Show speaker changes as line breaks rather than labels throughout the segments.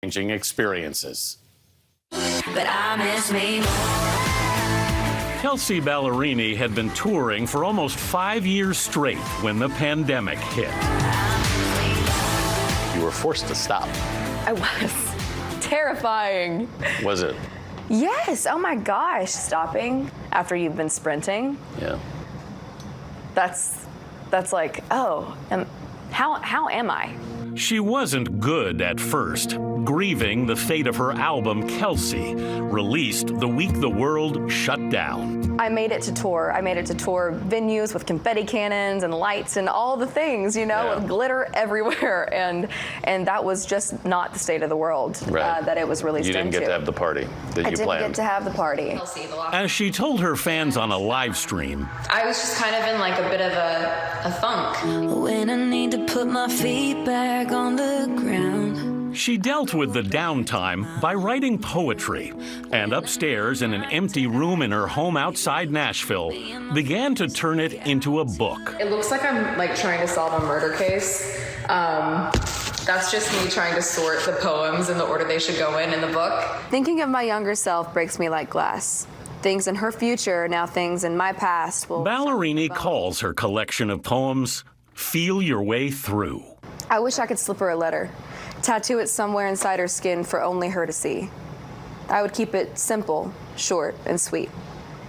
Changing experiences.
But I miss me more.
Kelsea Ballerini had been touring for almost 5 years straight when the pandemic hit. You were forced to stop.
I was. Terrifying.
Was it?
Yes. Oh my gosh. Stopping after you've been sprinting.
Yeah.
That's like, oh, how am I?
She wasn't good at first, grieving the fate of her album, Kelsea, released the week the world shut down.
I made it to tour. I made it to tour venues with confetti cannons and lights and all the things, with glitter everywhere. And that was just not the state of the world that it was released into.
You didn't get to have the party that you planned.
I didn't get to have the party.
As she told her fans on a live stream,
I was just kind of in like a bit of a funk.
When I need to put my feet back on the ground.
she dealt with the downtime by writing poetry, and upstairs in an empty room in her home outside Nashville, began to turn it into a book.
It looks like I'm like trying to solve a murder case. That's just me trying to sort the poems in the order they should go in the book.
Thinking of my younger self breaks me like glass. Things in her future, now things in my past will...
Ballerini calls her collection of poems, Feel Your Way Through.
I wish I could slip her a letter, tattoo it somewhere inside her skin for only her to see. I would keep it simple, short, and sweet.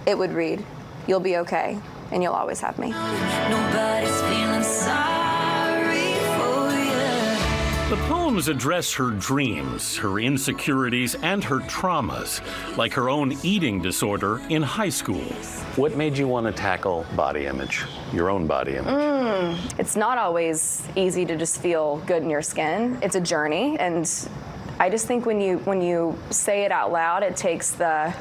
It would read, "You'll be okay, and you'll always have me."
Nobody's feeling sorry for you.
The poems address her dreams, her insecurities, and her traumas, like her own eating disorder in high school. What made you want to tackle body image, your own body image?
It's not always easy to just feel good in your skin. It's a journey, and I just think when you say it out loud, it takes the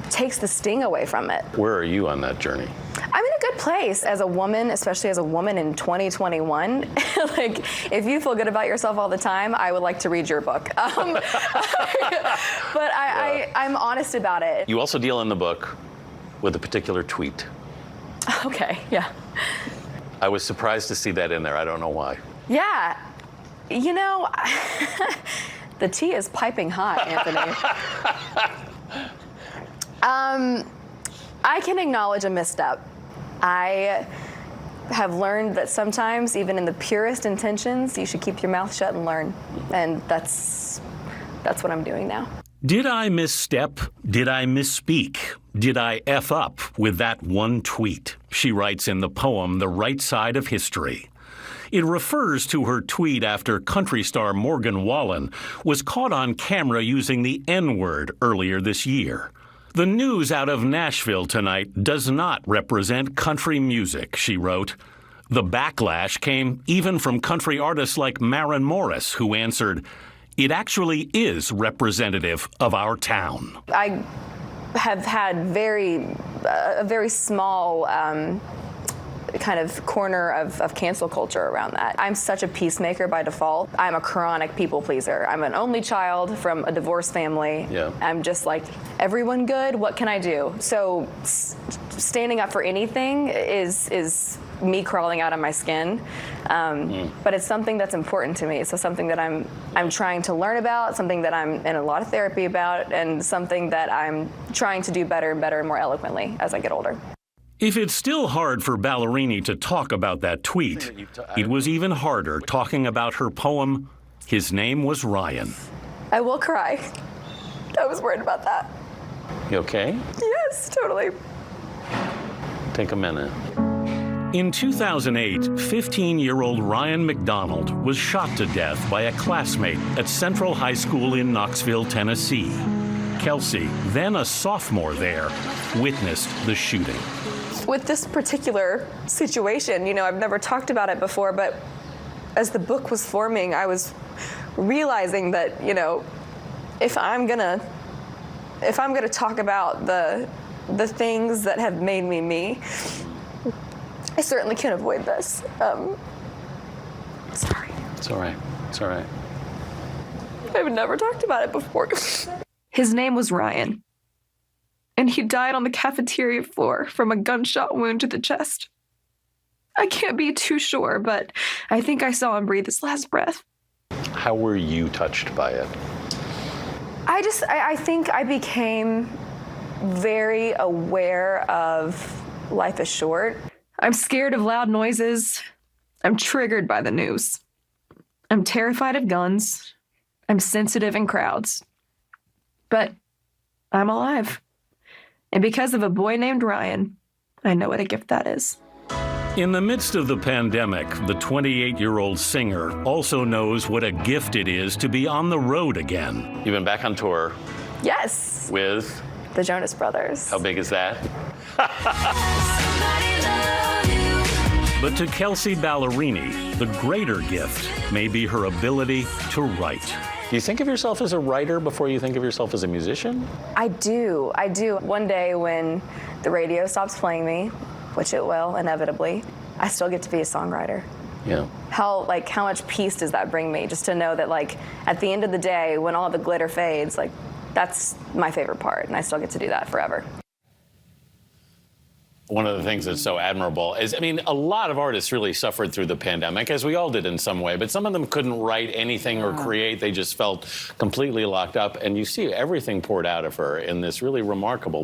sting away from it.
Where are you on that journey?
I'm in a good place as a woman, especially as a woman in 2021. Like, if you feel good about yourself all the time, I would like to read your book. But I'm honest about it.
You also deal in the book with a particular tweet.
Okay, yeah.
I was surprised to see that in there. I don't know why.
Yeah. You know, the tea is piping hot, Anthony. I can acknowledge a misstep. I have learned that sometimes, even in the purest intentions, you should keep your mouth shut and learn. And that's what I'm doing now.
Did I misstep? Did I misspeak? Did I F up with that one tweet? She writes in the poem, The Right Side of History. It refers to her tweet after country star Morgan Wallen was caught on camera using the N-word earlier this year. The news out of Nashville tonight does not represent country music, she wrote. The backlash came even from country artists like Maren Morris, who answered, "It actually is representative of our town."
I have had a very small kind of corner of cancel culture around that. I'm such a peacemaker by default. I'm a chronic people pleaser. I'm an only child from a divorced family.
Yeah.
I'm just like, everyone good? What can I do? So standing up for anything is me crawling out of my skin. But it's something that's important to me. So something that I'm trying to learn about, something that I'm in a lot of therapy about, and something that I'm trying to do better and more eloquently as I get older.
If it's still hard for Ballerini to talk about that tweet, it was even harder talking about her poem, His Name Was Ryan.
I will cry. I was worried about that.
You okay?
Yes, totally.
Take a minute. In 2008, 15-year-old Ryan McDonald was shot to death by a classmate at Central High School in Knoxville, Tennessee. Kelsea, then a sophomore there, witnessed the shooting.
With this particular situation, I've never talked about it before, but as the book was forming, I was realizing that, if I'm gonna talk about the things that have made me me, I certainly can't avoid this. Sorry.
It's all right. It's all right.
I've never talked about it before. His name was Ryan, and he died on the cafeteria floor from a gunshot wound to the chest. I can't be too sure, but I think I saw him breathe his last breath.
How were you touched by it?
I think I became very aware of life is short. I'm scared of loud noises. I'm triggered by the news. I'm terrified of guns. I'm sensitive in crowds. But I'm alive. And because of a boy named Ryan, I know what a gift that is.
In the midst of the pandemic, the 28-year-old singer also knows what a gift it is to be on the road again. You've been back on tour.
Yes.
With?
The Jonas Brothers.
How big is that? But to Kelsea Ballerini, the greater gift may be her ability to write. Do you think of yourself as a writer before you think of yourself as a musician?
I do. One day when the radio stops playing me, which it will, inevitably, I still get to be a songwriter.
Yeah.
How much peace does that bring me? Just to know that, at the end of the day, when all the glitter fades, that's my favorite part, and I still get to do that forever.
One of the things that's so admirable is, a lot of artists really suffered through the pandemic, as we all did in some way, but some of them couldn't write anything or create. They just felt completely locked up. And you see everything poured out of her in this really remarkable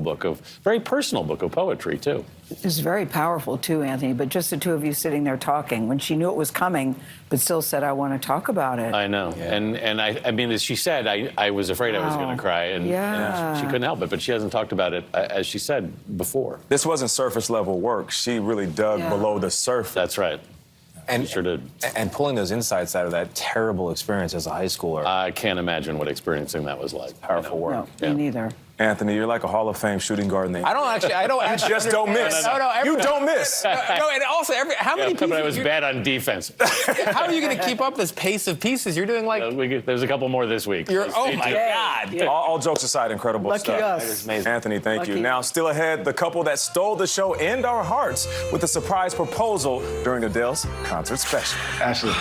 very personal book of poetry, too.
It was very powerful, too, Anthony, but just the two of you sitting there talking when she knew it was coming, but still said, I want to talk about it.
I know. Yeah. And as she said, I was afraid I was going to cry, and she couldn't help it, but she hasn't talked about it, as she said, before.
This wasn't surface level work. She really dug below the surface.
That's right.
And
she sure did.
And pulling those insights out of that terrible experience as a high schooler.
I can't imagine what experiencing that was like.
Powerful work.
No, me neither.
Anthony, you're like a Hall of Fame shooting guard name.
I don't actually.
You just don't miss.
No,
you don't miss.
No, and also, how many pieces?
But I was bad on defense.
How are you going to keep up this pace of pieces? You're doing
There's a couple more this week.
Oh my God.
Yeah.
All jokes aside, incredible
Lucky
stuff.
us.
Anthony, thank
Lucky.
you. Now, still ahead, the couple that stole the show and our hearts with a surprise proposal during Adele's concert special.
Ashley.